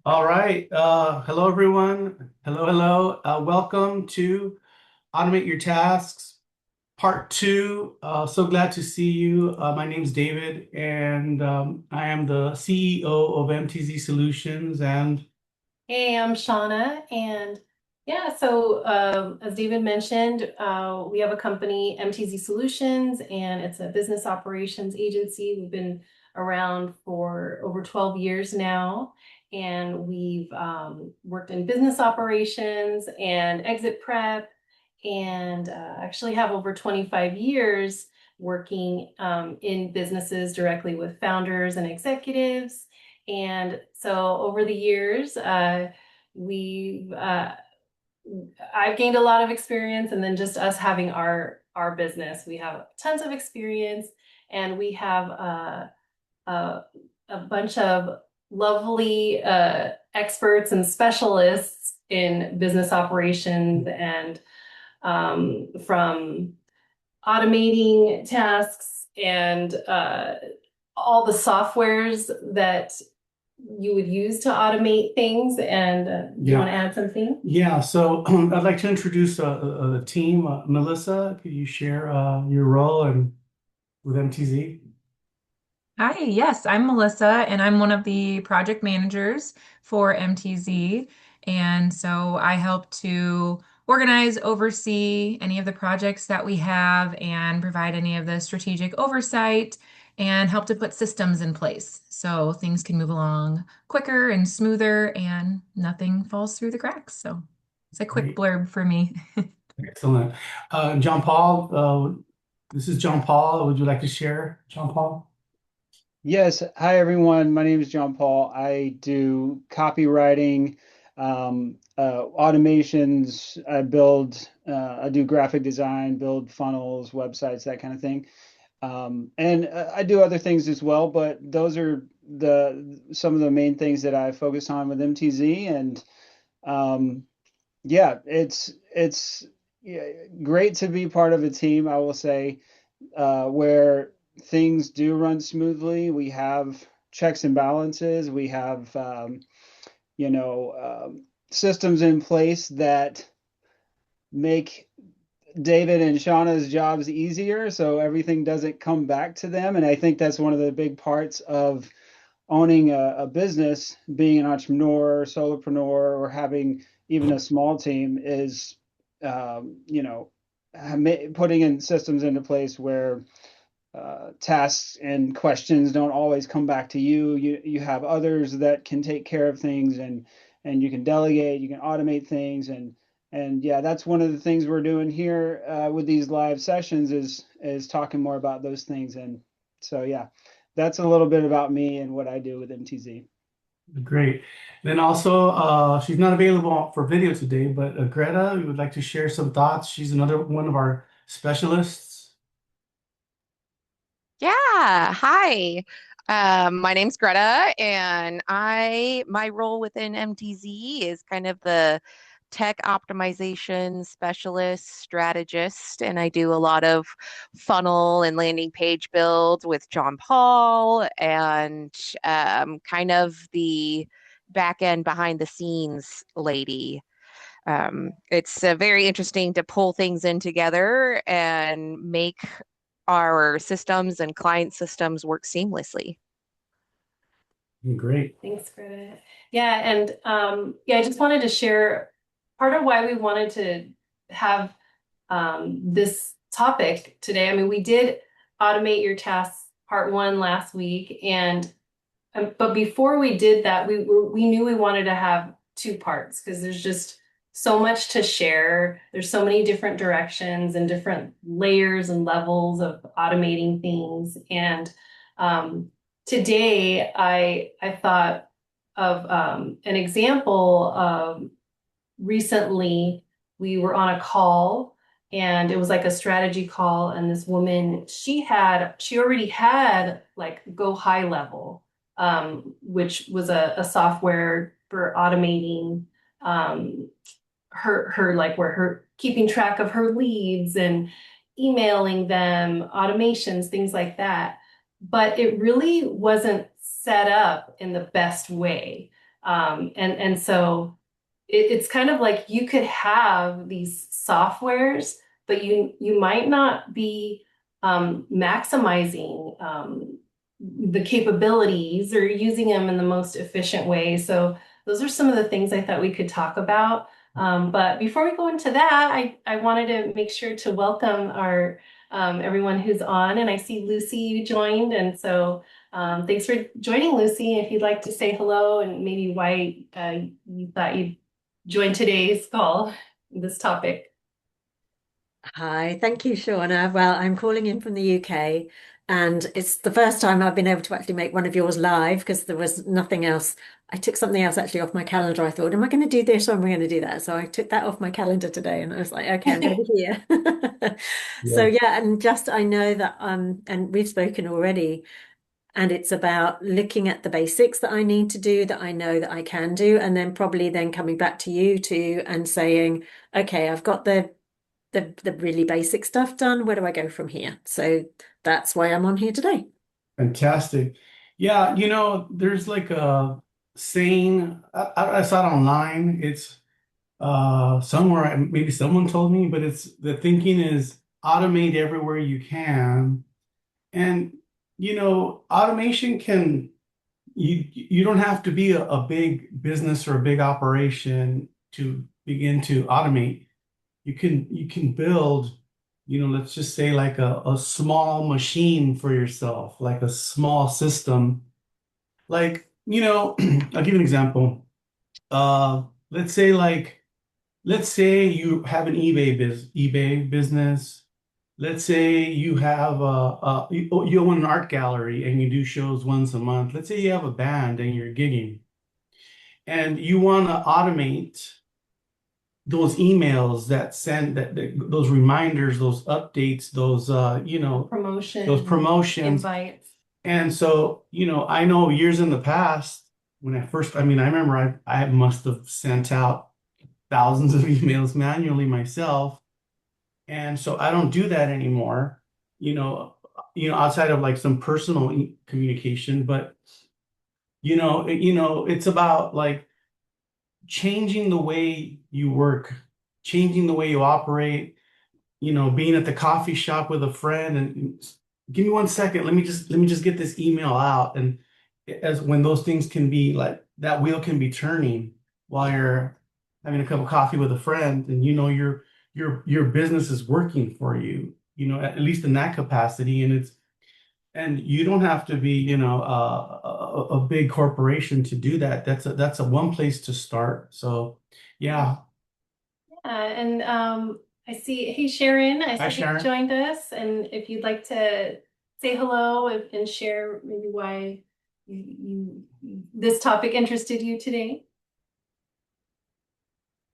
All right. Hello, everyone. Hello, hello. Welcome to Automate Your Tasks, Part 2. So glad to see you. My name's David, and I am the CEO of MTZ Solutions. And Hey, I'm Shawna, and yeah, so as David mentioned, we have a company, MTZ Solutions, and it's a business operations agency. We've been around for over 12 years now, and we've worked in business operations and exit prep, and actually have over 25 years working in businesses directly with founders and executives. And so over the years, we've I've gained a lot of experience, and then just us having our business, we have tons of experience, and we have a, a bunch of lovely experts and specialists in business operations and from automating tasks and all the softwares that you would use to automate things. And do you want to yeah, add something? yeah. So I'd like to introduce the team. Melissa, could you share your role and with MTZ? Hi, yes, I'm Melissa, and I'm one of the project managers for MTZ. And so I help to organize, oversee any of the projects that we have, and provide any of the strategic oversight and help to put systems in place so things can move along quicker and smoother and nothing falls through the cracks. So it's a quick Great. blurb for me. Excellent. John Paul, this is John Paul. Would you like to share, John Paul? Yes. Hi, everyone. My name is John Paul. I do copywriting, automations. I do graphic design, build funnels, websites, that kind of thing. And I do other things as well, but those are some of the main things that I focus on with MTZ. And um, yeah, it's yeah, great to be part of a team, I will say, where things do run smoothly. We have checks and balances. We have, you know, systems in place that make David and Shauna's jobs easier, so everything doesn't come back to them. And I think that's one of the big parts of owning a business, being an entrepreneur, solopreneur, or having even a small team is, you know, putting in systems into place where tasks and questions don't always come back to you. You have others that can take care of things, and you can delegate, you can automate things, and yeah, that's one of the things we're doing here with these live sessions is talking more about those things. And so yeah, that's a little bit about me and what I do with MTZ. Great. Then also, she's not available for video today, but Greta, we would like to share some thoughts. She's another one of our specialists. Yeah, hi. My name's Greta, and my role within MTZ is kind of the tech optimization specialist strategist, and I do a lot of funnel and landing page builds with John Paul, and kind of the back end behind the scenes lady. It's very interesting to pull things in together and make our systems and client systems work seamlessly. Great. Thanks, Greta. Yeah, and yeah, I just wanted to share part of why we wanted to have this topic today. I mean, we did automate your tasks part one last week, and but before we did that, we knew we wanted to have two parts because there's just so much to share. There's so many different directions and different layers and levels of automating things. And today I thought of an example of recently we were on a call, and it was like a strategy call, and this woman, she already had like Go High Level, which was a software for automating her like where her keeping track of her leads and emailing them, automations, things like that. But it really wasn't set up in the best way. And so it's kind of like you could have these softwares, but you might not be maximizing the capabilities or using them in the most efficient way. So those are some of the things I thought we could talk about. But before we go into that, I wanted to make sure to welcome our everyone who's on, and I see Lucy, you joined, and so thanks for joining, Lucy. If you'd like to say hello and maybe why you thought you'd join today's call, this topic. Hi, thank you, Shawna. Well, I'm calling in from the UK, and it's the first time I've been able to actually make one of yours live because there was nothing else. I took something else actually off my calendar. I thought, am I going to do this or am I going to do that? So I took that off my calendar today, and I was like, okay, I'm going to be here. So Yeah. yeah, and just I know that and we've spoken already, and it's about looking at the basics that I need to do, that I know that I can do, and then probably then coming back to you too and saying, okay, I've got the really basic stuff done. Where do I go from here? So that's why I'm on here today. Fantastic. Yeah, there's like a saying, I saw it online. It's somewhere, maybe someone told me, but it's the thinking is automate everywhere you can. And automation can you don't have to be a big business or a big operation to begin to automate. You can build, let's just say like a small machine for yourself, like a small system. Like, I'll give you an example. Uh, let's say like let's say you have an eBay business. Let's say you have you own an art gallery and you do shows once a month. Let's say you have a band and you're gigging and you want to automate those emails that send those reminders, those updates, those Promotion, promotions. invites. And so, I know years in the past when I mean, I remember I must have sent out thousands of emails manually myself. And so I don't do that anymore, you know, outside of like some personal communication, but it's about like changing the way you work, changing the way you operate, being at the coffee shop with a friend and give me 1 second, let me just get this email out. And as when those things can be like that wheel can be turning while you're having a cup of coffee with a friend and your business is working for you, at least in that capacity. And you don't have to be, a big corporation to do that. That's a one place to start. So yeah. Yeah, and I see, hey Sharon, I Hi, see you Sharon. joined us, and if you'd like to say hello and share maybe why this topic interested you today.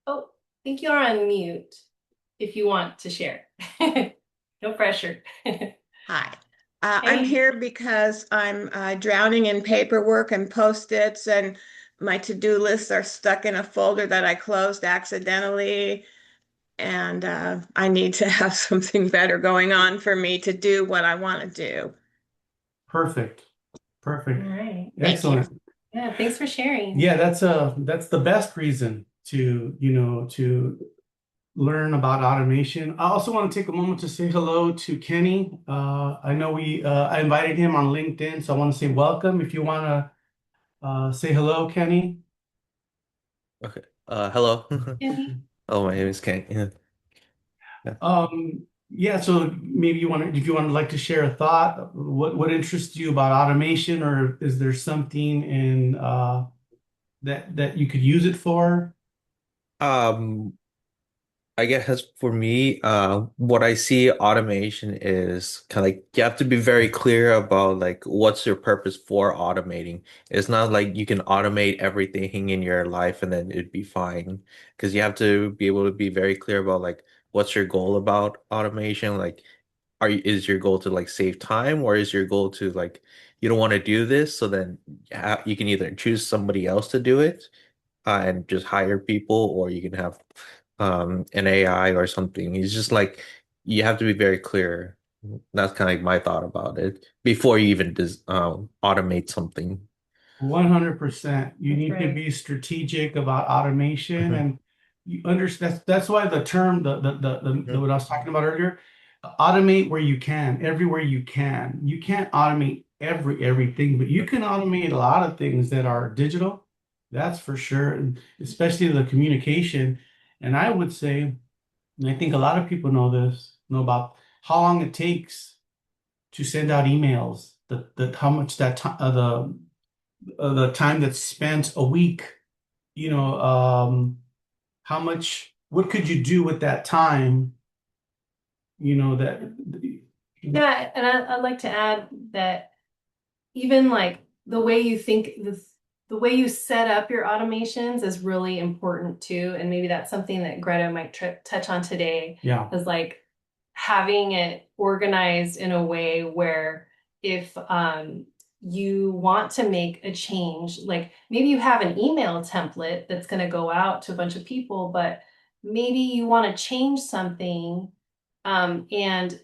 Oh, I think you're on mute if you want to share. No pressure. Hi. I'm Hey. here because I'm drowning in paperwork and post-its, and my to-do lists are stuck in a folder that I closed accidentally. And I need to have something better going on for me to do what I want to do. Perfect. All Perfect. right. Thank you. Excellent. Yeah, thanks for sharing. Yeah, that's the best reason to learn about automation. I also want to take a moment to say hello to Kenny. I know I invited him on LinkedIn, so I want to say welcome. If you want to say hello, Kenny. Okay. Hello. Kenny. Oh, my name is Ken. Yeah. Yeah, so maybe if you want to like to share a thought, what interests you about automation, or is there something in that you could use it for? Um, I guess for me, what I see automation is kind of like you have to be very clear about like what's your purpose for automating. It's not like you can automate everything in your life and then it'd be fine. Because you have to be able to be very clear about like what's your goal about automation. Like, is your goal to like save time, or is your goal to like you don't want to do this, so then you can either choose somebody else to do it and just hire people, or you can have an AI or something. It's just like you have to be very clear. That's kind of like my thought about it before you even automate something. 100%. You That's need to right. be strategic about automation, Mhm. and you understand that's why the term the Mhm. what I was talking about earlier, automate where you can, everywhere you can. You can't automate everything, but you can automate a lot of things that are digital. That's for sure, and especially the communication. And I would say, and I think a lot of people know about how long it takes to send out emails, the how much that time the time that's spent a week, you know, how much, what could you do with that time, that, Yeah, and I'd like to add that even like the way you think the way you set up your automations is really important too. And maybe that's something that Greta might touch on today, yeah, is like having it organized in a way where if you want to make a change, like maybe you have an email template that's going to go out to a bunch of people, but maybe you want to change something, and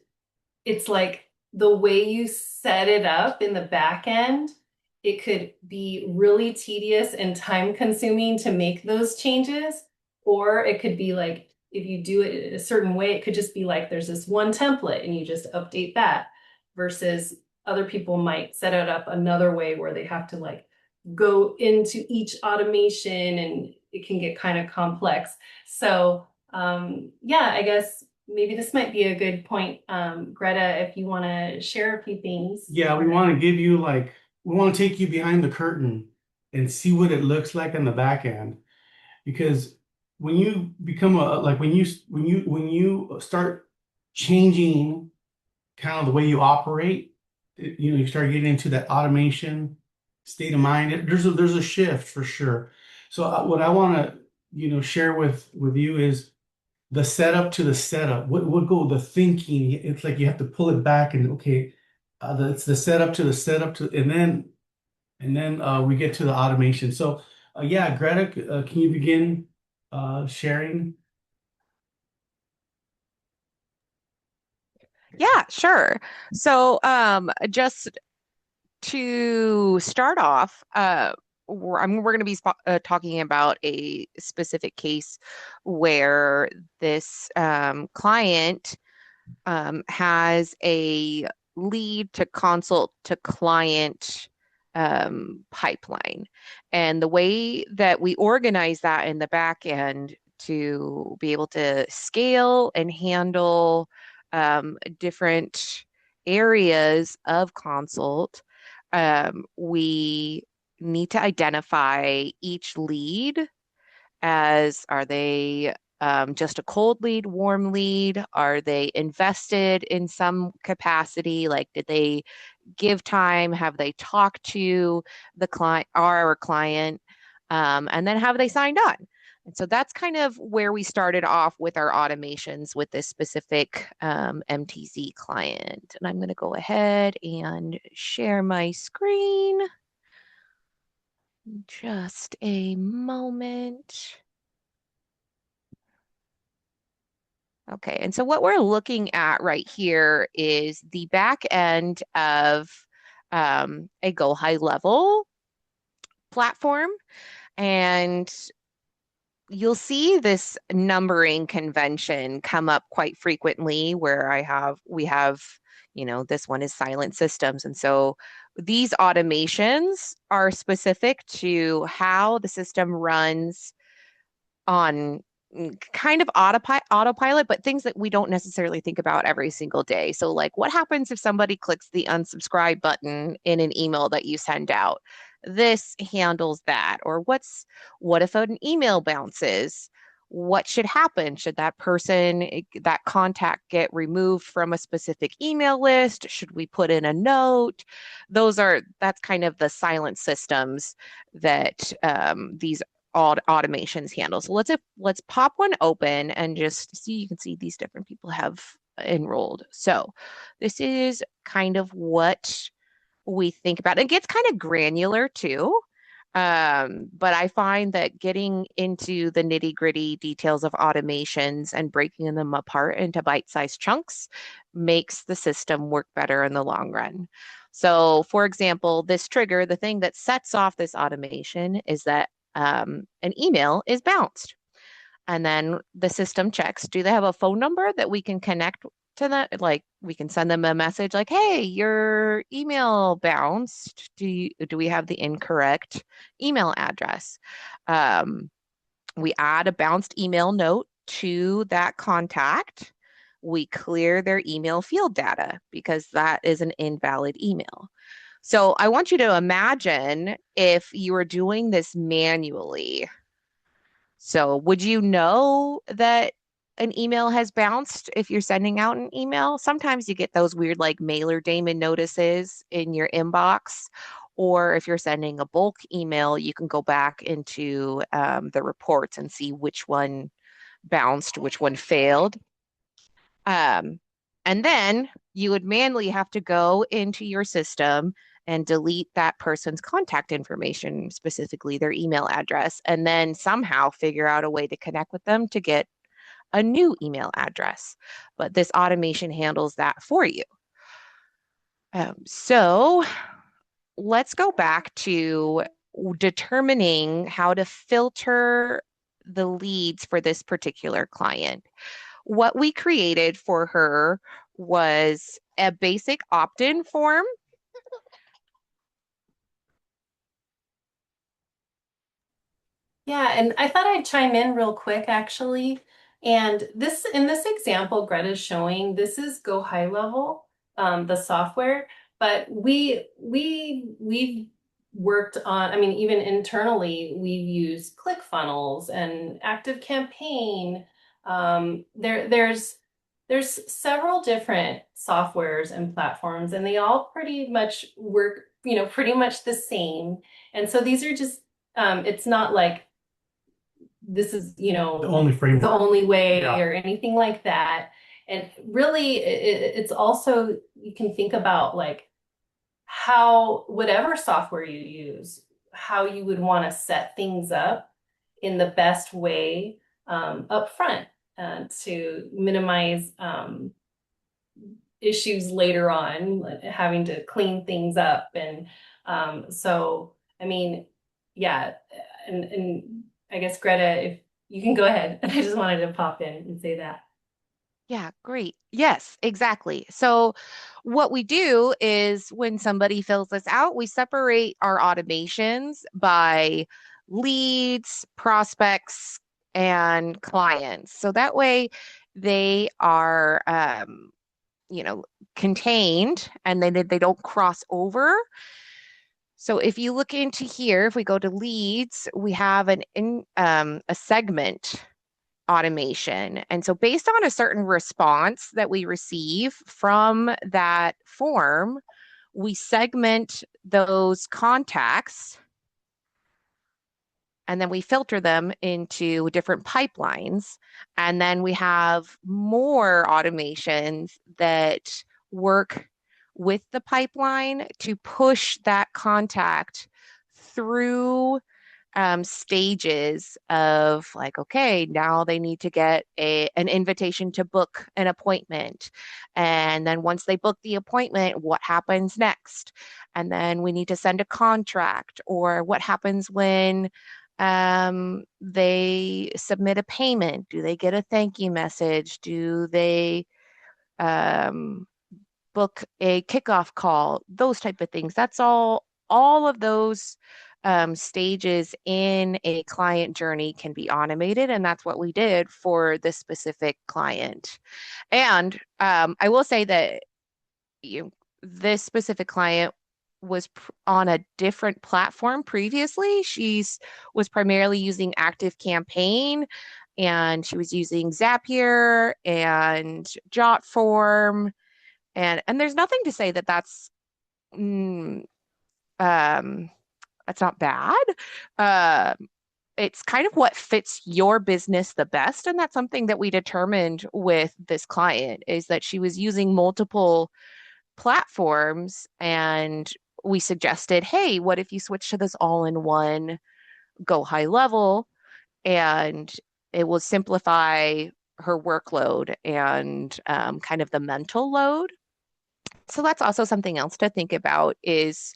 it's like the way you set it up in the back end, it could be really tedious and time consuming to make those changes. Or it could be like, if you do it a certain way, it could just be like there's this one template and you just update that, versus other people might set it up another way where they have to like go into each automation and it can get kind of complex. So yeah, I guess maybe this might be a good point, Greta, if you want to share a few things. yeah, we want to give you we want to take you behind the curtain and see what it looks like on the back end. Because when you become like when you start changing kind of the way you operate, you start getting into that automation state of mind. There's a shift for sure. So what I want to share with you is the setup to the setup. What go the thinking? It's like you have to pull it back and okay, it's the setup to the setup to, and then we get to the automation. So yeah, Greta, can you begin sharing? Yeah, sure. So, just to start off, we're going to be talking about a specific case where this client has a lead to consult to client pipeline. And the way that we organize that in the back end to be able to scale and handle different areas of consult, we need to identify each lead as, are they just a cold lead, warm lead? Are they invested in some capacity? Like, did they give time? Have they talked to the client, our client? And then have they signed on? And so that's kind of where we started off with our automations with this specific MTZ client. And I'm going to go ahead and share my screen. Just a moment. Okay, and so what we're looking at right here is the back end of a Go High Level platform. And you'll see this numbering convention come up quite frequently where we have, this one is silent systems. And so these automations are specific to how the system runs on kind of autopilot, but things that we don't necessarily think about every single day. So like, what happens if somebody clicks the unsubscribe button in an email that you send out? This handles that. Or what if an email bounces? What should happen? Should that person, that contact, get removed from a specific email list? Should we put in a note? That's kind of the silent systems that these automations handle. So let's pop one open and just see. You can see these different people have enrolled. So this is kind of what we think about. It gets kind of granular too. But I find that getting into the nitty-gritty details of automations and breaking them apart into bite-sized chunks makes the system work better in the long run. So, for example, this trigger, the thing that sets off this automation is that an email is bounced. And then the system checks, do they have a phone number that we can connect to that? Like we can send them a message like, hey, your email bounced. Do we have the incorrect email address? We add a bounced email note to that contact. We clear their email field data because that is an invalid email. So I want you to imagine if you were doing this manually. So would you know that an email has bounced if you're sending out an email? Sometimes you get those weird like mailer daemon notices in your inbox. Or if you're sending a bulk email, you can go back into the reports and see which one bounced, which one failed. And then you would manually have to go into your system and delete that person's contact information, specifically their email address, and then somehow figure out a way to connect with them to get a new email address. But this automation handles that for you. So let's go back to determining how to filter the leads for this particular client. What we created for her was a basic opt-in form. Yeah, and I thought I'd chime in real quick actually. And this in this example Greta's showing, this is Go High Level, the software, but we've worked on, I mean, even internally, we've used ClickFunnels and ActiveCampaign. There's several different softwares and platforms, and they all pretty much work, pretty much the same. And so these are just, it's not like this is, The only framework. the only way Yeah. or anything like that. And really, it's also, you can think about like how, whatever software you use, how you would want to set things up in the best way up front to minimize issues later on, like having to clean things up. And so, I mean, yeah, and I guess Greta, if you can go ahead. I just wanted to pop in and say that. Yeah, great. Yes, exactly. So what we do is when somebody fills this out, we separate our automations by leads, prospects, and clients. So that way they are, contained and they don't cross over. So if you look into here, if we go to leads, we have a segment automation. And so based on a certain response that we receive from that form, we segment those contacts and then we filter them into different pipelines. And then we have more automations that work with the pipeline to push that contact through stages of like, okay, now they need to get an invitation to book an appointment. And then once they book the appointment, what happens next? And then we need to send a contract, or what happens when they submit a payment? Do they get a thank you message? Do they book a kickoff call? Those type of things. That's all of those stages in a client journey can be automated, and that's what we did for this specific client. And I will say that this specific client was on a different platform previously. Was primarily using ActiveCampaign, and she was using Zapier and JotForm, and there's nothing to say that that's not bad. It's kind of what fits your business the best, and that's something that we determined with this client, is that she was using multiple platforms, and we suggested, hey, what if you switch to this all-in-one Go High Level, and it will simplify her workload and kind of the mental load. So that's also something else to think about is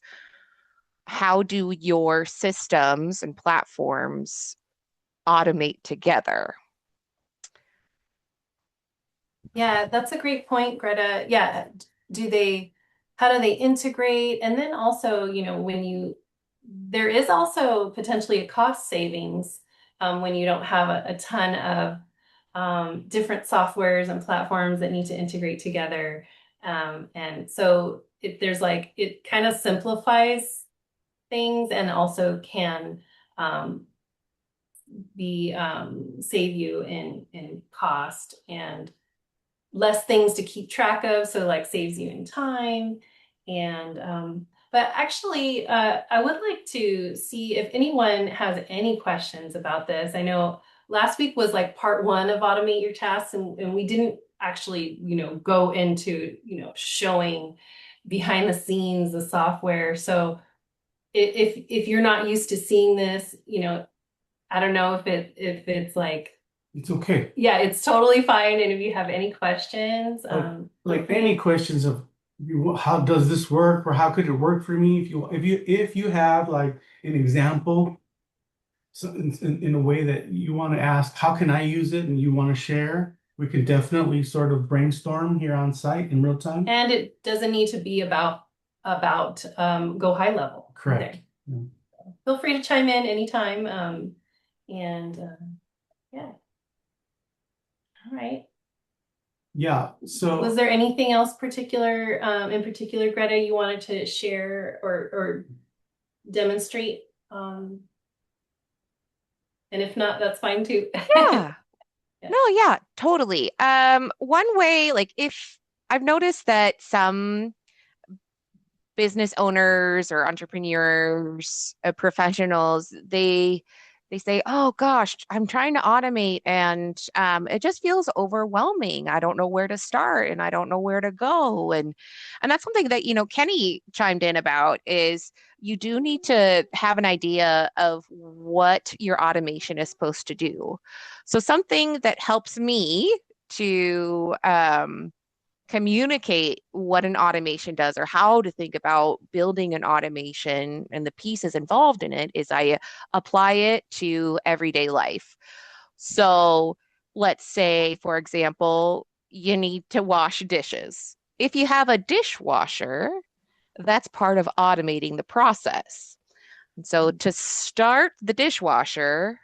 how do your systems and platforms automate together? Yeah, that's a great point, Greta. Yeah, how do they integrate? And then also, there is also potentially a cost savings when you don't have a ton of different softwares and platforms that need to integrate together. And so it kind of simplifies things and also can be save you in cost and less things to keep track of, so like saves you in time. And but actually, I would like to see if anyone has any questions about this. I know last week was like part one of automate your tasks, and we didn't actually, go into, showing behind the scenes the software. So if you're not used to seeing this, I don't know if it's like, It's okay. yeah, it's totally fine. And if you have any questions, Like any questions of how does this work or how could it work for me? If you have like an example, so in a way that you want to ask, how can I use it, and you want to share, we can definitely sort of brainstorm here on site in real time. and it doesn't need to be about go high level. Correct. either. Feel free to chime in anytime. And yeah. All right. Yeah. So Was there anything else in particular, Greta, you wanted to share or demonstrate? And if not, that's fine too. Yeah. Yeah. No, yeah, totally. One way, like if I've noticed that some business owners or entrepreneurs, professionals, they say, "Oh gosh, I'm trying to automate and it just feels overwhelming. I don't know where to start and I don't know where to go." And that's something that, Kenny chimed in about is you do need to have an idea of what your automation is supposed to do. So something that helps me to communicate what an automation does or how to think about building an automation and the pieces involved in it is I apply it to everyday life. So let's say, for example, you need to wash dishes. If you have a dishwasher, that's part of automating the process. And so to start the dishwasher,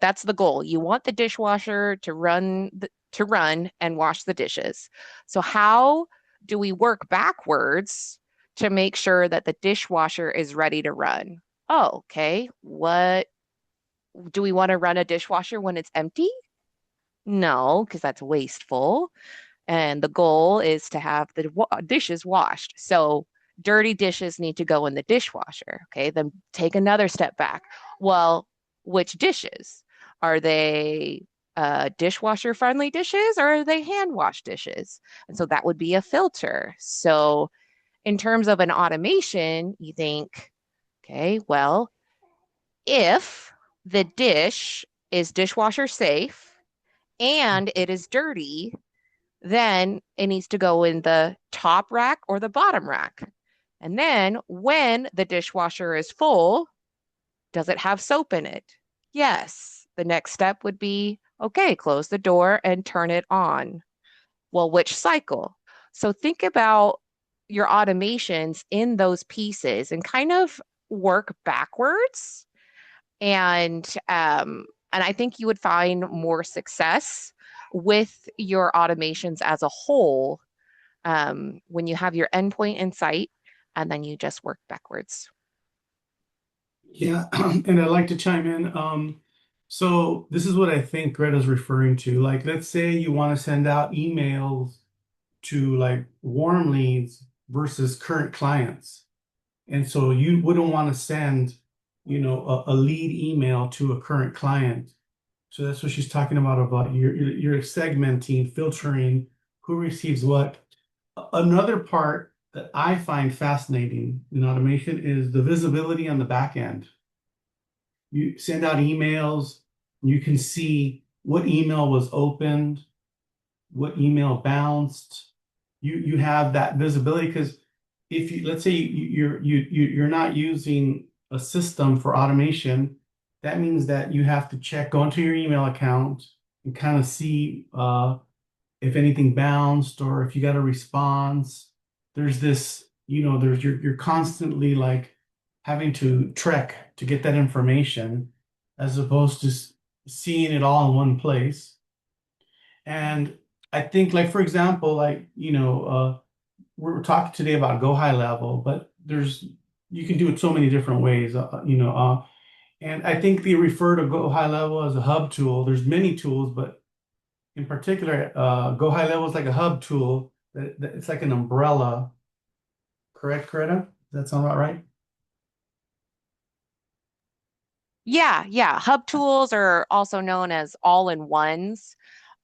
that's the goal. You want the dishwasher to run and wash the dishes. So how do we work backwards to make sure that the dishwasher is ready to run? Oh, okay. What do we want to run a dishwasher when it's empty? No, because that's wasteful. And the goal is to have the dishes washed. So dirty dishes need to go in the dishwasher. Okay, then take another step back. Well, which dishes? Are they dishwasher friendly dishes or are they hand wash dishes? And so that would be a filter. So in terms of an automation, you think, okay, well, if the dish is dishwasher safe and it is dirty, then it needs to go in the top rack or the bottom rack. And then when the dishwasher is full, does it have soap in it? Yes. The next step would be, okay, close the door and turn it on. Well, which cycle? So think about your automations in those pieces and kind of work backwards. And I think you would find more success with your automations as a whole when you have your endpoint in sight and then you just work backwards. yeah, and I'd like to chime in. So this is what I think Greta's referring to. Like, let's say you want to send out emails to like warm leads versus current clients. And so you wouldn't want to send, a lead email to a current client. So that's what she's talking about you're segmenting, filtering who receives what. Another part that I find fascinating in automation is the visibility on the back end. You send out emails, you can see what email was opened, what email bounced. you have that visibility. Because if you, let's say you're not using a system for automation, that means that you have to go into your email account and kind of see if anything bounced or if you got a response. There's this, you're constantly like having to trek to get that information as opposed to seeing it all in one place. And I think, like, for example, like, we're talking today about go high level, but you can do it so many different ways, and I think they refer to go high level as a hub tool. There's many tools, but in particular, go high level is like a hub tool that it's like an umbrella. Correct, Coretta? Does that sound about right? Yeah, yeah. Hub tools are also known as all-in-ones.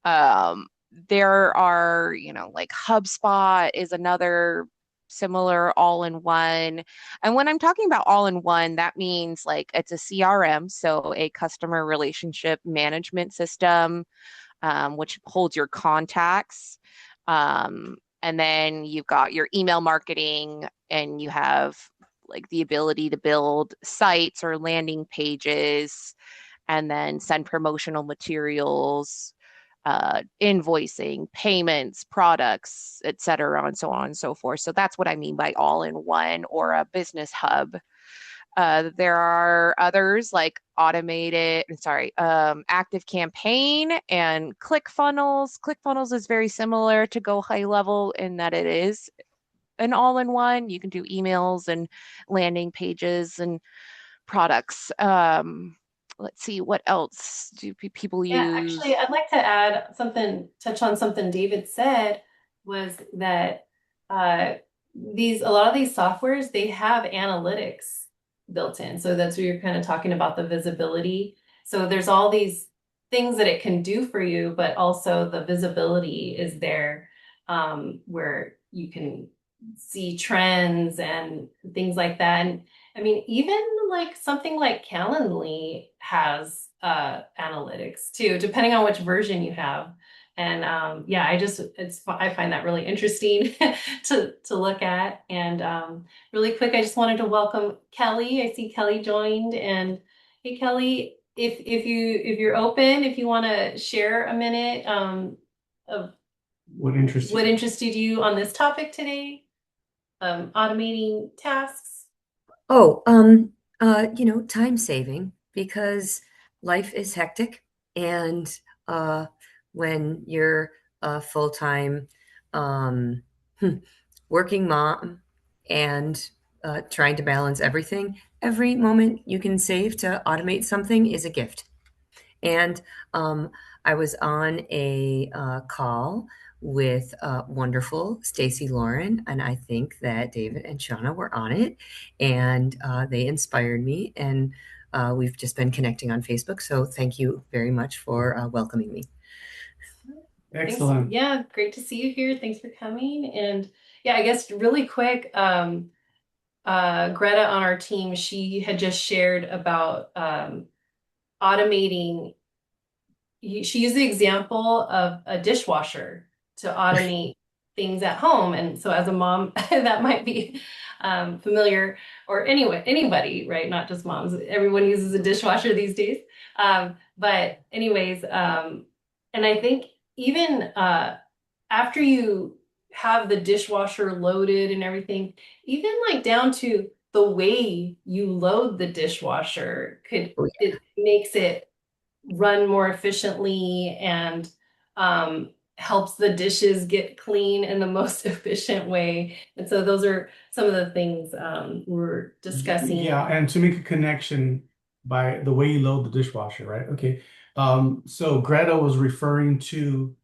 Um, there are, like HubSpot is another similar all-in-one. And when I'm talking about all-in-one, that means like it's a CRM, so a customer relationship management system, which holds your contacts. And then you've got your email marketing, and you have like the ability to build sites or landing pages, and then send promotional materials, invoicing, payments, products, et cetera, and so on and so forth. So that's what I mean by all in one or a business hub. There are others like Active Campaign and ClickFunnels. ClickFunnels is very similar to Go High Level in that it is an all-in-one. You can do emails and landing pages and products. Let's see, what else do people use? Yeah, actually, I'd like to touch on something David said, was that a lot of these softwares, they have analytics built in. So that's where you're kind of talking about the visibility. So there's all these things that it can do for you, but also the visibility is there, where you can see trends and things like that. And I mean, even like something like Calendly has analytics too, depending on which version you have. And yeah, I find that really interesting to look at. And really quick, I just wanted to welcome Kelly. I see Kelly joined. And hey, Kelly, if you're open, if you want to share a minute of What interested you on this topic today, automating tasks. Oh, time saving, because life is hectic, and when you're a full-time um, working mom and trying to balance everything, every moment you can save to automate something is a gift. And I was on a call with wonderful Stacy Lauren, and I think that David and Shawna were on it, and they inspired me, and we've just been connecting on Facebook. So thank you very much for welcoming me. Excellent. Thanks. Yeah, great to see you here. Thanks for coming. And yeah, I guess really quick, Greta on our team, she had just shared about automating. She used the example of a dishwasher to automate things at home. And so as a mom, that might be familiar, or anybody, right? Not just moms. Everyone uses a dishwasher these days. But anyways, and I think even after you have the dishwasher loaded and everything, even like down to the way you load the dishwasher it makes it run more efficiently, and helps the dishes get clean in the most efficient way. And so those are some of the things we're discussing. Yeah, and to make a connection by the way you load the dishwasher, right? Okay. So Greta was referring to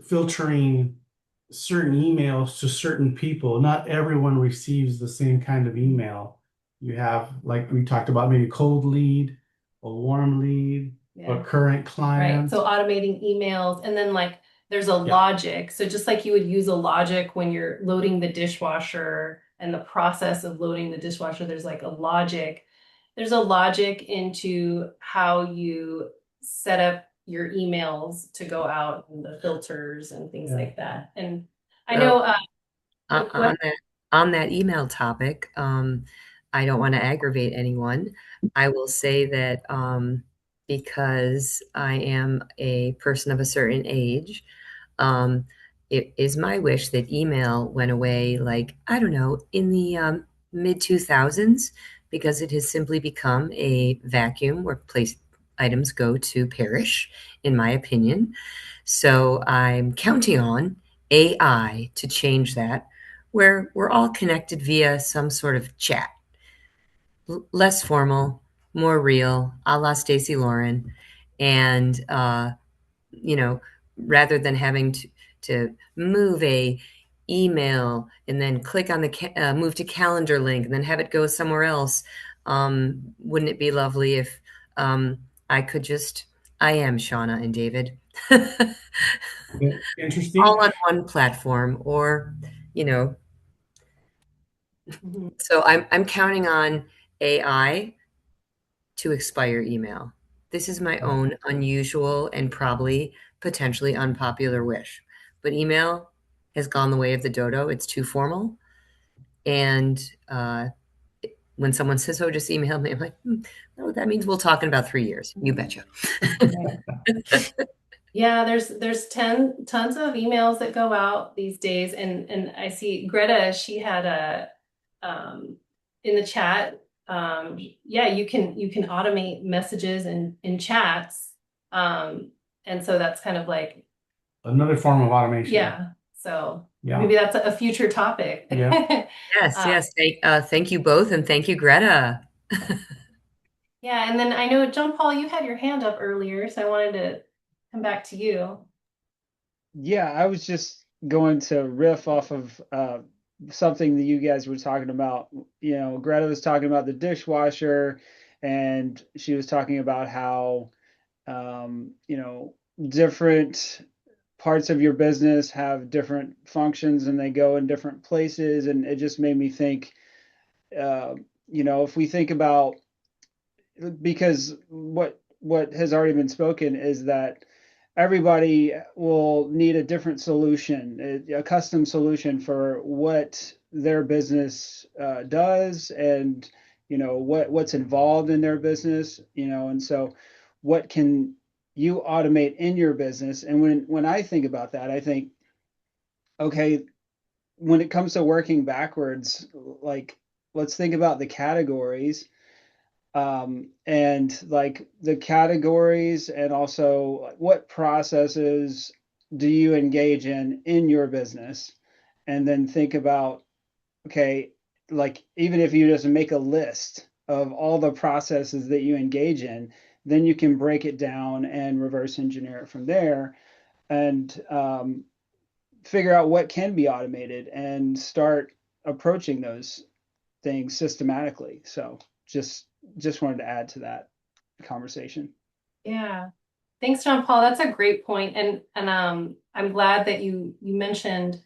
filtering certain emails to certain people. Not everyone receives the same kind of email. You have, like we talked about, maybe cold lead, a warm lead, a current client. Right. So automating emails, and then like there's a logic. So just like you would use a logic when you're loading the dishwasher, and the process of loading the dishwasher, there's like a logic. There's a logic into how you set up your emails to go out, and the filters and things like that. And I know, On that email topic, I don't want to aggravate anyone. I will say that because I am a person of a certain age, it is my wish that email went away, like, I don't know, in the mid 2000s, because it has simply become a vacuum where items go to perish, in my opinion. So I'm counting on AI to change that, where we're all connected via some sort of chat, less formal, more real, a la Stacey Lauren, and you know, rather than having to move a email and then click on the move to calendar link and then have it go somewhere else. Wouldn't it be lovely if I could just, I am Shawna and David. Interesting. All on one platform, or, you know, Mhm. so I'm counting on AI to expire email. This is my own unusual and probably potentially unpopular wish. But email has gone the way of the dodo. It's too formal. And when someone says, "Oh, just email me," I'm like, no, that means we'll talk in about 3 years. You betcha. Yeah, there's tons of emails that go out these days, and I see Greta, she had a in the chat, yeah, you can automate messages in chats, and so that's kind of like, Another form of automation. yeah, so Yeah. maybe that's a future topic. Yeah. Yes. Thank you both, and thank you, Greta. Yeah, and then I know, John Paul, you had your hand up earlier, so I wanted to come back to you. Yeah, I was just going to riff off of something that you guys were talking about. You know, Greta was talking about the dishwasher, and she was talking about how, you know, different parts of your business have different functions and they go in different places. And it just made me think, uh, you know, if we think about, because what has already been spoken is that everybody will need a different solution, a custom solution for what their business does, and you know what's involved in their business, you know, and so what can you automate in your business? And when I think about that, I think, okay, when it comes to working backwards, like, let's think about the categories, and like the categories, and also what processes do you engage in your business, and then think about, okay, like, even if you just make a list of all the processes that you engage in, then you can break it down and reverse engineer it from there, and figure out what can be automated and start approaching those things systematically. So just wanted to add to that conversation. Yeah. Thanks, John Paul. That's a great point. And I'm glad that you mentioned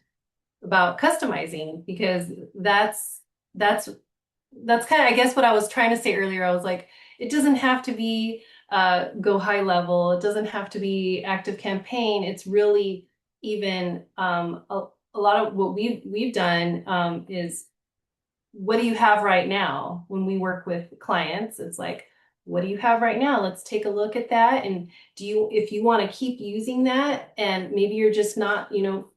about customizing, because that's kind of, I guess, what I was trying to say earlier. I was like, it doesn't have to be go high level. It doesn't have to be active campaign. It's really even a lot of what we've done is, what do you have right now? When we work with clients, it's like, what do you have right now? Let's take a look at that. And if you want to keep using that, and maybe you're just not,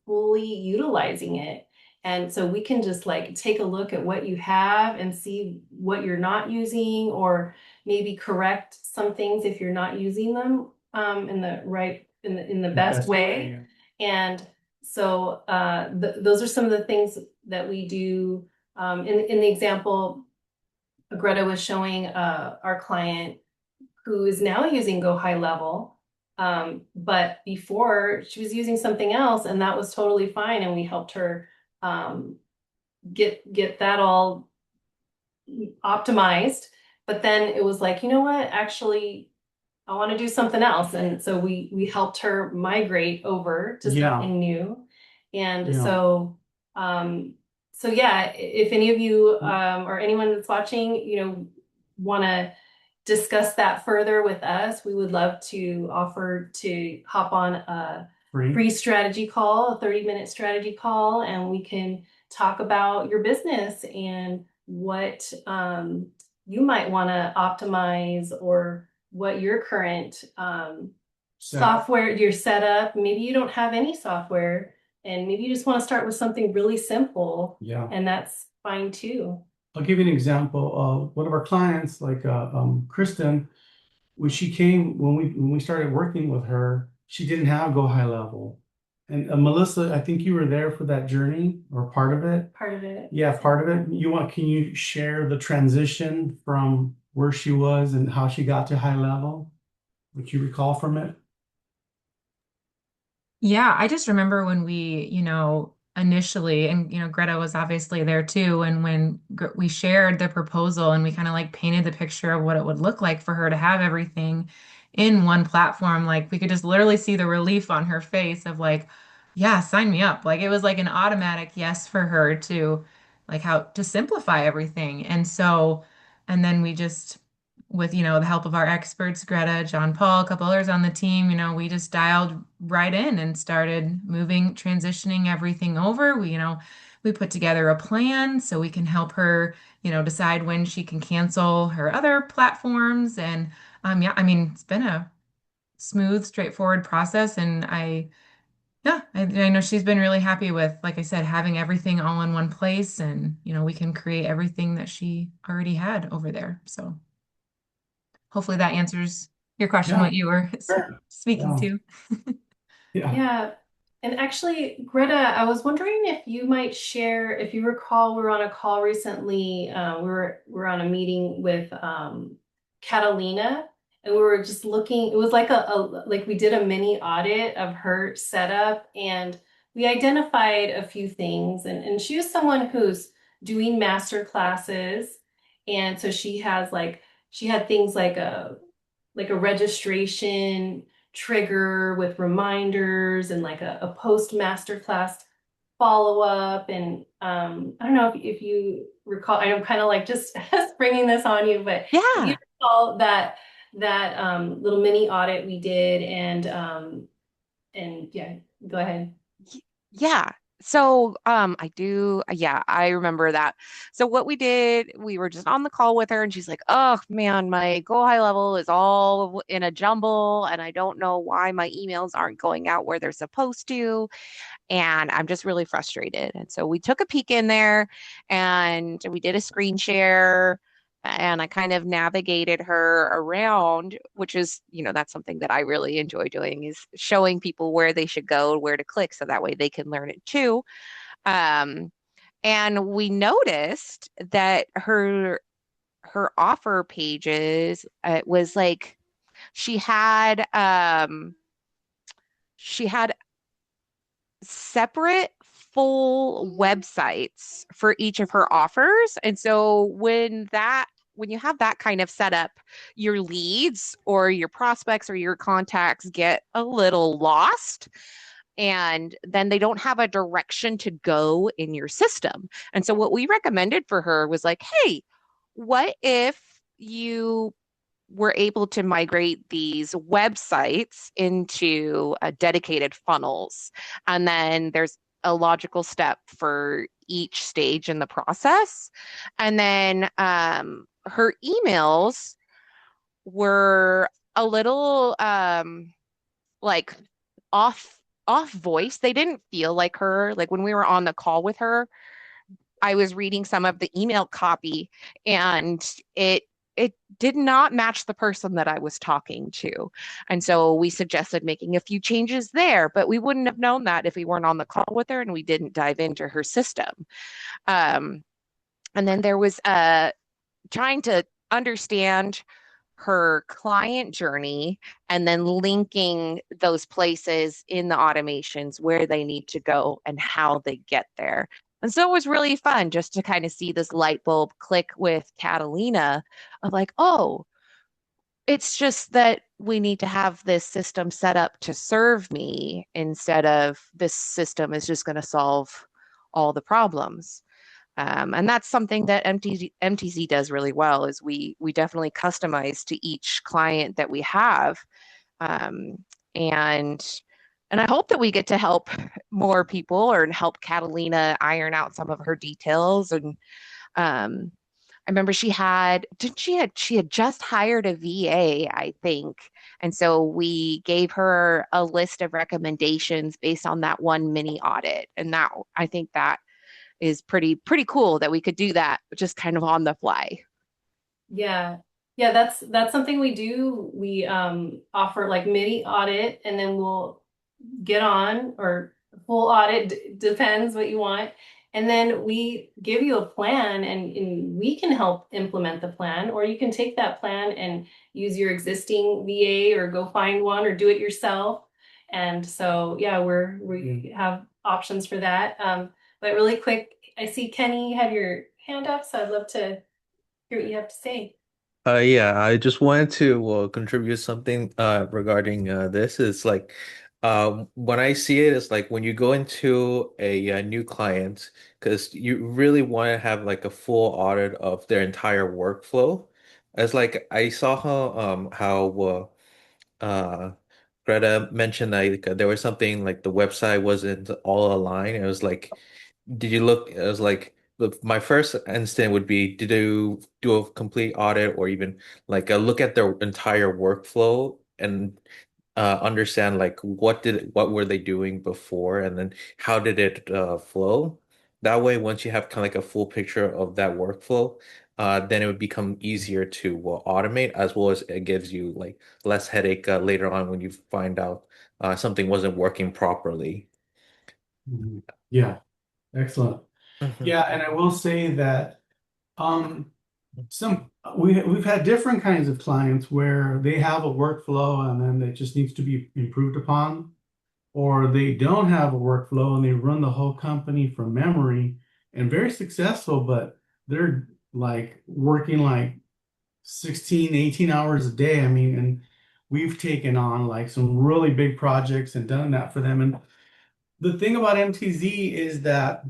fully utilizing it. And so we can just like take a look at what you have and see what you're not using, or maybe correct some things if you're not using them in the best way. And so those are some of the things that we do. In the example Greta was showing, our client who is now using Go High Level, but before she was using something else, and that was totally fine, and we helped her get that all optimized. But then it was like, you know what, actually I want to do something else, and so we helped her migrate over to something new. And so yeah, if any of you or anyone that's watching, want to discuss that further with us, we would love to offer to hop on free strategy call, a 30-minute strategy call, and we can talk about your business and what you might want to optimize, or what your current software, your setup. Maybe you don't have any software, and maybe you just want to start with something really simple. Yeah. And that's fine too. I'll give you an example. One of our clients, like Kristen, when she came, when we started working with her, she didn't have Go High Level. And Melissa, I think you were there for that journey, or part of it. Part of it. Yeah, part of it. Can you share the transition from where she was and how she got to high level? What you recall from it? Yeah, I just remember when we, initially, and, Greta was obviously there too. And when we shared the proposal and we kind of like painted the picture of what it would look like for her to have everything in one platform, like we could just literally see the relief on her face of like, yeah, sign me up. Like it was like an automatic yes for her to like how to simplify everything. And so, and then we just, with, the help of our experts, Greta, John Paul, a couple others on the team, we just dialed right in and started transitioning everything over. We put together a plan so we can help her, decide when she can cancel her other platforms. And yeah, I mean, it's been a smooth, straightforward process. And I know she's been really happy with, like I said, having everything all in one place, and, we can create everything that she already had over there. So hopefully that answers your question, Yeah, what you were sure. speaking Yeah. to. Yeah. Yeah. And actually, Greta, I was wondering if you might share, if you recall, we were on a call recently. We were on a meeting with Catalina, and we were just looking. It was like like we did a mini audit of her setup, and we identified a few things. And she was someone who's doing master classes, and so she had things like a registration trigger with reminders, and like a post masterclass follow up. And I don't know if you recall, I'm kind of like just bringing this on you, but if you Yeah. recall that little mini audit we did, and yeah, go ahead. Yeah. So I remember that. So what we did, we were just on the call with her and she's like, "Oh man, my Go High Level is all in a jumble and I don't know why my emails aren't going out where they're supposed to, and I'm just really frustrated." And so we took a peek in there and we did a screen share, and I kind of navigated her around, which is, that's something that I really enjoy doing, is showing people where they should go, where to click, so that way they can learn it too. Um, and we noticed that her offer pages, it was like she had separate full websites for each of her offers. And so when you have that kind of setup, your leads or your prospects or your contacts get a little lost, and then they don't have a direction to go in your system. And so what we recommended for her was like, "Hey, what if you were able to migrate these websites into dedicated funnels?" And then there's a logical step for each stage in the process. And then her emails were a little like off voice. They didn't feel like her. Like when we were on the call with her, I was reading some of the email copy, and it did not match the person that I was talking to. And so we suggested making a few changes there, but we wouldn't have known that if we weren't on the call with her and we didn't dive into her system. Um, and then there was trying to understand her client journey and then linking those places in the automations where they need to go and how they get there. And so it was really fun just to kind of see this light bulb click with Catalina of like, oh, it's just that we need to have this system set up to serve me instead of this system is just going to solve all the problems. And that's something that MTZ does really well, is we definitely customize to each client that we have. Um, and And I hope that we get to help more people or help Catalina iron out some of her details. And um, I remember she had just hired a VA, I think. And so we gave her a list of recommendations based on that one mini audit. And that I think that is pretty cool that we could do that just kind of on the fly. Yeah. Yeah, that's something we do. We offer like mini audit, and then we'll get on, or full audit, depends what you want. And then we give you a plan, and we can help implement the plan, or you can take that plan and use your existing VA or go find one or do it yourself. And so, yeah, we have options for that. But really quick, I see Kenny, you have your hand up, so I'd love to hear what you have to say. Yeah, I just wanted to contribute something regarding this. It's like when I see it, it's like when you go into a new client, because you really want to have like a full audit of their entire workflow. It's like I saw how Greta mentioned like there was something like the website wasn't all aligned. It was like did you look? It was like my first instinct would be did you do a complete audit or even like look at their entire workflow and understand like what were they doing before and then how did it flow? That way, once you have kind of like a full picture of that workflow, then it would become easier to automate as well as it gives you like less headache later on when you find out something wasn't working properly. Mhm. Yeah, excellent. Mhm. Yeah, and I will say that um some we've had different kinds of clients where they have a workflow and then it just needs to be improved upon, or they don't have a workflow and they run the whole company from memory and very successful, but they're like working like 16, 18 hours a day. I mean, and we've taken on like some really big projects and done that for them. And the thing about MTZ is that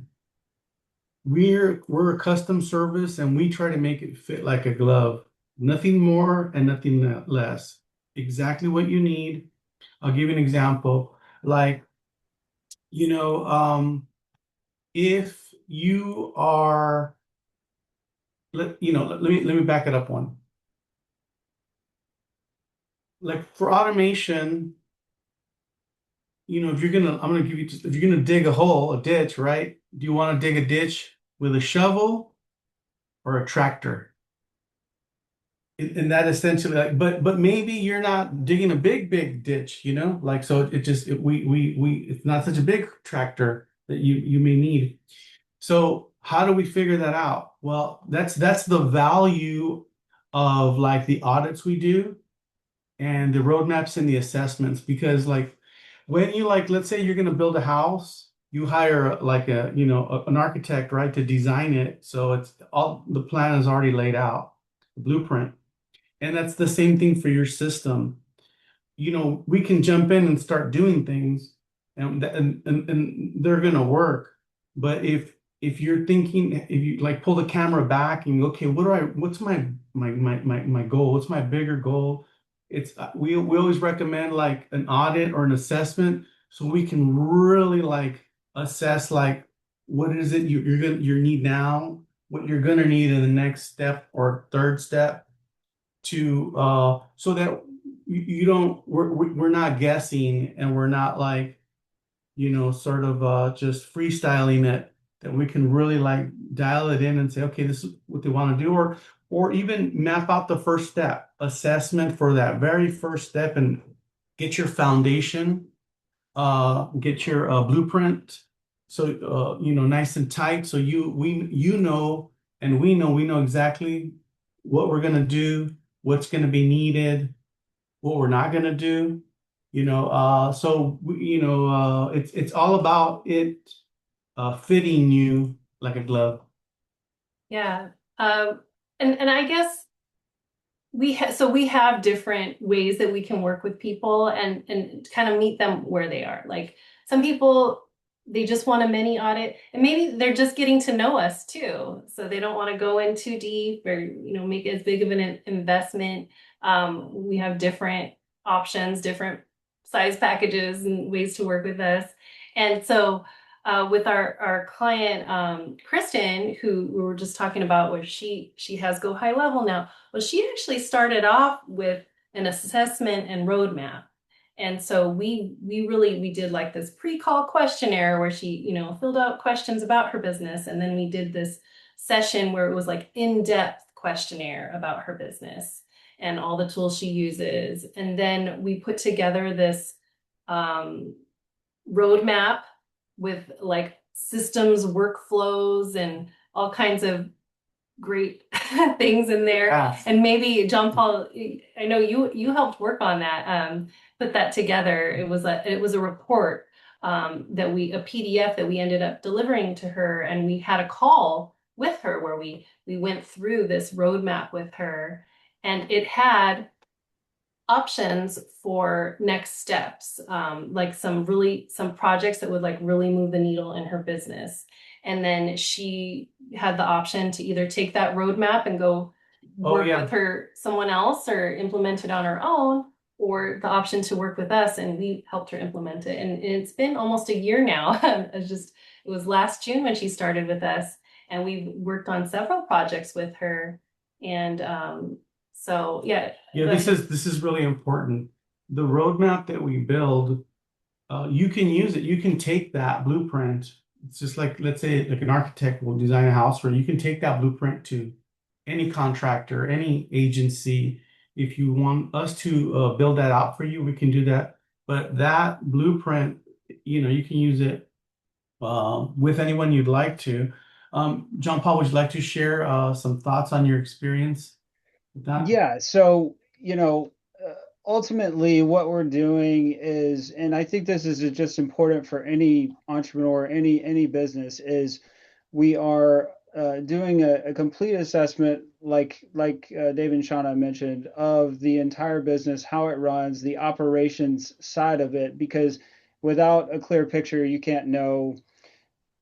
we're a custom service and we try to make it fit like a glove. Nothing more and nothing less. Exactly what you need. I'll give you an example. Like, you know, if you are let me back it up one. Like for automation, if I'm gonna give you just if you're gonna dig a ditch, right? Do you want to dig a ditch with a shovel or a tractor? And that essentially, like, but maybe you're not digging a big ditch, like so it just we it's not such a big tractor that you may need. So how do we figure that out? Well, that's the value of like the audits we do and the roadmaps and the assessments, because like when you like let's say you're going to build a house, you hire like an architect, right, to design it, so it's all the plan is already laid out, the blueprint. And that's the same thing for your system. We can jump in and start doing things and they're gonna work. But if you're thinking, if you like pull the camera back and you go, okay, what's my goal? What's my bigger goal? It's we always recommend like an audit or an assessment so we can really like assess like what is it you need now, what you're gonna need in the next step or third step to so that you don't we're not guessing and we're not like sort of just freestyling it, that we can really like dial it in and say okay, this is what they want to do, or even map out the first step assessment for that very first step and get your foundation, get your blueprint, so nice and tight, so and we know exactly what we're going to do, what's going to be needed, what we're not going to do. It's all about it fitting you like a glove. Yeah. And I guess we have different ways that we can work with people and kind of meet them where they are. Like some people, they just want a mini audit, and maybe they're just getting to know us too. So they don't want to go in too deep or, make as big of an investment. We have different options, different size packages and ways to work with us. And so with our client, Kristen, who we were just talking about, where she has Go High Level now. Well, she actually started off with an assessment and roadmap. And so we did like this pre-call questionnaire where she, filled out questions about her business. And then we did this session where it was like in-depth questionnaire about her business and all the tools she uses. And then we put together this roadmap with like systems, workflows, and all kinds of great things in there. Yes. And maybe John Paul, I know you helped work on that, put that together. It was a report a PDF that we ended up delivering to her, and we had a call with her where we went through this roadmap with her, and it had options for next steps, like some projects that would like really move the needle in her business. And then she had the option to either take that roadmap and go work with someone else or implement it on her own, or the option to work with us, and we helped her implement it. And it's been almost a year now. It was last June when she started with us, and we've worked on several projects with her. And so yeah. This is really important. The roadmap that we build, you can use it. You can take that blueprint. It's just like, let's say, like an architect will design a house, where you can take that blueprint to any contractor, any agency. If you want us to build that out for you, we can do that. But that blueprint, you can use it with anyone you'd like to. John Paul, would you like to share some thoughts on your experience with that? Yeah. So, ultimately what we're doing is, and I think this is just important for any entrepreneur, any business, is we are doing a complete assessment, like David and Shawna mentioned, of the entire business, how it runs, the operations side of it, because without a clear picture, you can't know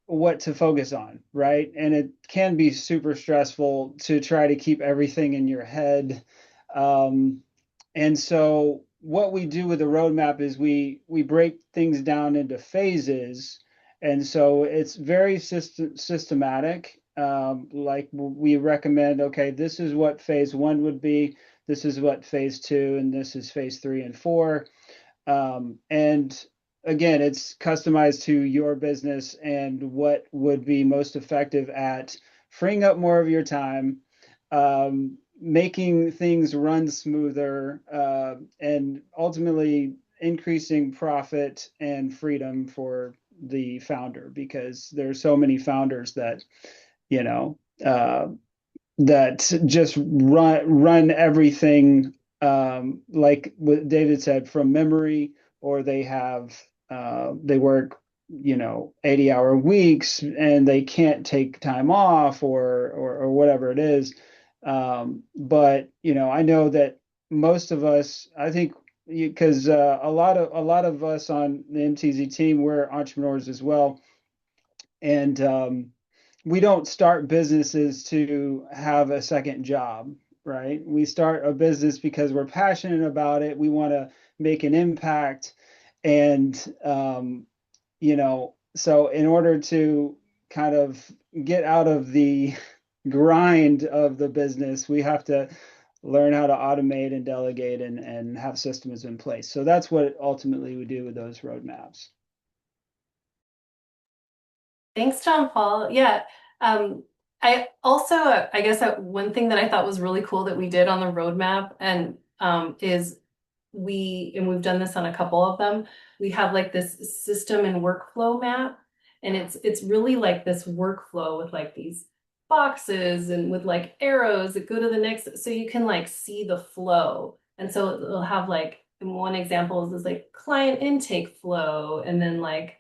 what to focus on, right? And it can be super stressful to try to keep everything in your head. And so what we do with the roadmap is we break things down into phases. And so it's very systematic. Like we recommend, okay, this is what phase 1 would be, this is what phase 2, and this is phase 3 and 4. And again, it's customized to your business and what would be most effective at freeing up more of your time, making things run smoother, and ultimately increasing profit and freedom for the founder, because there's so many founders that, that just run everything, like what David said, from memory, or they work 80-hour weeks and they can't take time off, or whatever it is. But I know that most of us, I think, because a lot of us on the MTZ team, we're entrepreneurs as well, and we don't start businesses to have a second job, right? We start a business because we're passionate about it. We want to make an impact. And, so in order to kind of get out of the grind of the business, we have to learn how to automate and delegate and have systems in place. So that's what ultimately we do with those roadmaps. Thanks, John Paul. Yeah. I also, I guess one thing that I thought was really cool that we did on the roadmap, and is we've done this on a couple of them. We have like this system and workflow map, and it's really like this workflow with like these boxes and with like arrows that go to the next, so you can like see the flow. And so it'll have like, one example is like client intake flow, and then like,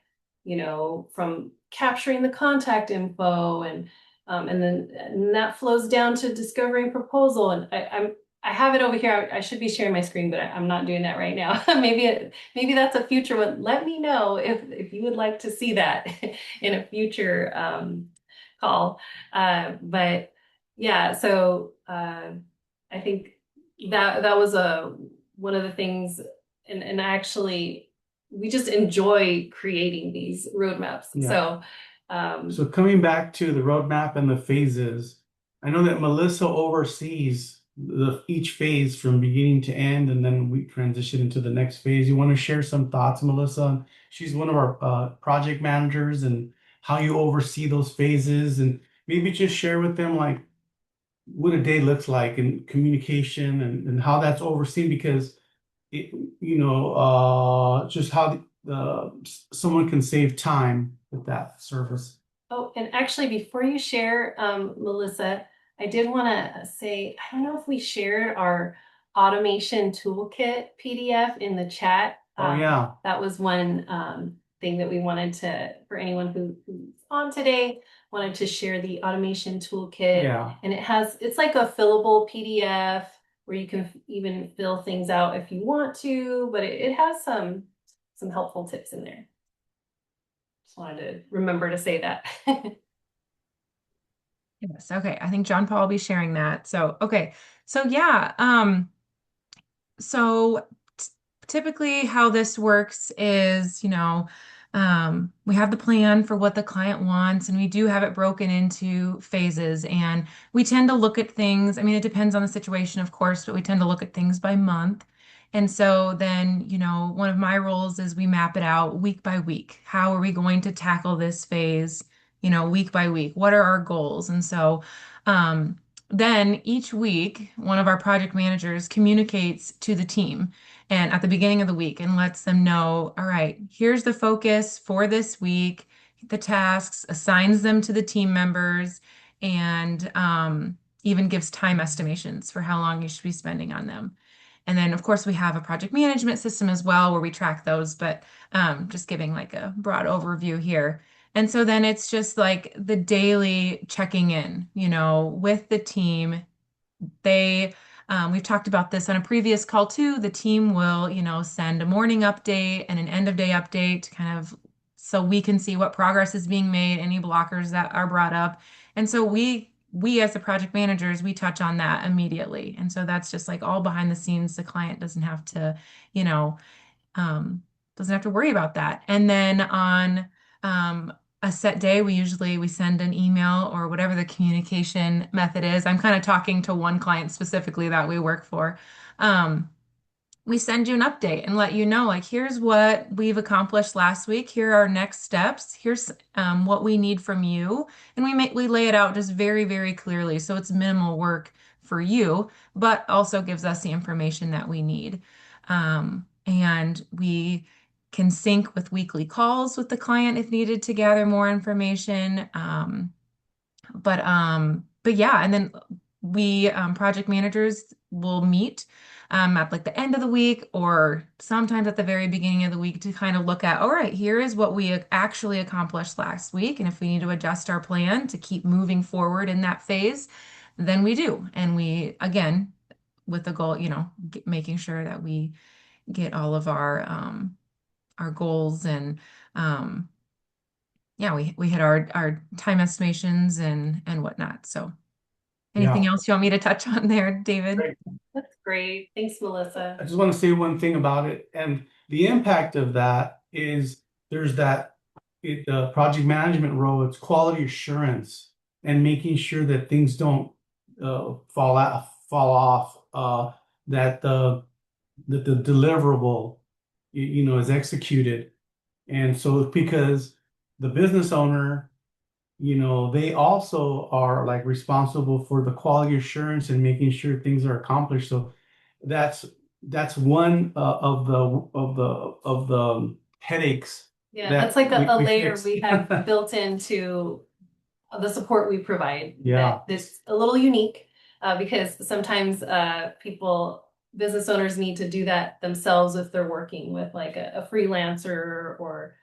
from capturing the contact info, and then that flows down to discovering proposal. And I have it over here. I should be sharing my screen, but I'm not doing that right now. Maybe that's a future one. Let me know if you would like to see that in a future call. But yeah, so I think that was one of the things. and actually we just enjoy creating these roadmaps. Yeah. So So coming back to the roadmap and the phases, I know that Melissa oversees each phase from beginning to end, and then we transition into the next phase. You want to share some thoughts, Melissa? She's one of our project managers, and how you oversee those phases, and maybe just share with them like what a day looks like and communication and how that's overseen because it, just how someone can save time with that service. Oh, and actually, before you share, Melissa, I did want to say, I don't know if we shared our automation toolkit PDF in the chat. Oh, yeah. That was one thing that we wanted for anyone who's on today, wanted to share the automation toolkit. Yeah. And it's like a fillable PDF where you can even fill things out if you want to, but it has some helpful tips in there. Just wanted to remember to say that. Yes. Okay. I think John Paul will be sharing that. So, okay. So yeah. So typically how this works is, we have the plan for what the client wants, and we do have it broken into phases. And we tend to look at things, I mean, it depends on the situation, of course, but we tend to look at things by month. And so then, one of my roles is we map it out week by week. How are we going to tackle this phase, week by week? What are our goals? And so, then each week, one of our project managers communicates to the team and at the beginning of the week and lets them know, all right, here's the focus for this week, the tasks, assigns them to the team members, and even gives time estimations for how long you should be spending on them. And then, of course, we have a project management system as well where we track those, but just giving like a broad overview here. And so then it's just like the daily checking in, with the team. We've talked about this on a previous call too. The team will, send a morning update and an end of day update to kind of so we can see what progress is being made, any blockers that are brought up. And so we as the project managers, we touch on that immediately. And so that's just like all behind the scenes. The client doesn't have to, you know, doesn't have to worry about that. And then on a set day, we send an email or whatever the communication method is. I'm kind of talking to one client specifically that we work for. We send you an update and let you know, like, here's what we've accomplished last week. Here are our next steps. Here's what we need from you. And we lay it out just very, very clearly. So it's minimal work for you, but also gives us the information that we need. And we can sync with weekly calls with the client if needed to gather more information. But yeah, and then we project managers will meet at like the end of the week or sometimes at the very beginning of the week to kind of look at, all right, here is what we actually accomplished last week. And if we need to adjust our plan to keep moving forward in that phase, then we do. And we, again, with the goal, making sure that we get all of our goals and yeah, we hit our time estimations and whatnot. So anything else you want me to touch on there, David? Great. That's great. Thanks, Melissa. I just want to say one thing about it, and the impact of that is there's the project management role. It's quality assurance and making sure that things don't fall off. That the deliverable, is executed, and so because the business owner, they also are like responsible for the quality assurance and making sure things are accomplished. So that's one of the headaches. Yeah, that that's like a we layer fix. we have built into the support we provide. Yeah. That's a little unique because sometimes business owners need to do that themselves if they're working with like a freelancer or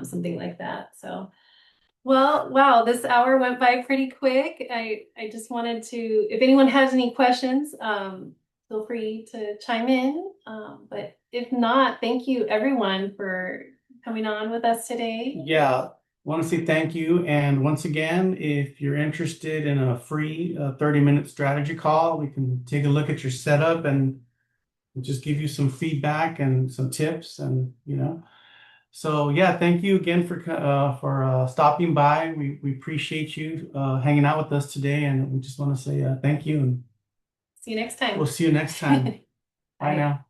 something like that. So, well, wow, this hour went by pretty quick. I just wanted to, if anyone has any questions, feel free to chime in. But if not, thank you everyone for coming on with us today. Yeah, want to say thank you. And once again, if you're interested in a free 30-minute strategy call, we can take a look at your setup and just give you some feedback and some tips, and So yeah, thank you again for stopping by. We appreciate you hanging out with us today, and we just want to say thank you, and See you next time. we'll see you next time. Bye Bye. now.